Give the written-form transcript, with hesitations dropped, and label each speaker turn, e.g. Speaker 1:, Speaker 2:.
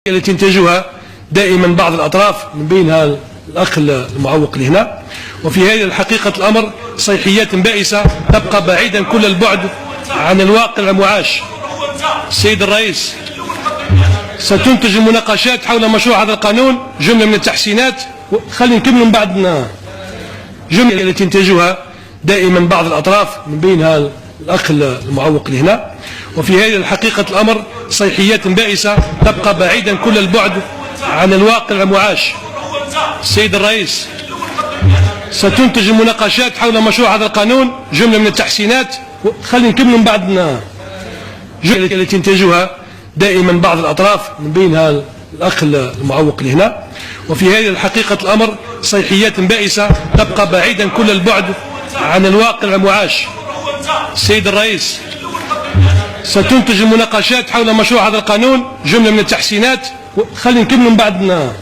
Speaker 1: التي ينتجها دائما بعض الأطراف من بينها الأخ المعوق اللي هنا. وفي هذه الحقيقة الأمر صيحيات بائسة تبقى بعيدا كل البعد عن الواقع المعاش. السيد الرئيس، ستنتج المناقشات حول مشروع هذا القانون جملة من التحسينات، خلينا نكمل من بعدنا. جملة التي ينتجها دائما بعض الأطراف من بينها الأخ المعوق اللي هنا. وفي هذه الحقيقة الأمر صيحيات بائسة تبقى بعيدا كل البعد عن الواقع المعاش. السيد الرئيس، ستنتج المناقشات حول مشروع هذا القانون جملة من التحسينات، خلينا نكمل من بعدنا. جملة التي ينتجها دائما بعض الأطراف من بينها الأخ المعوق اللي هنا. وفي هذه الحقيقة الأمر صيحيات بائسة تبقى بعيدا كل البعد عن الواقع المعاش. السيد الرئيس، ستنتج المناقشات حول مشروع هذا القانون جملة من التحسينات، خلينا نكمل من بعدنا.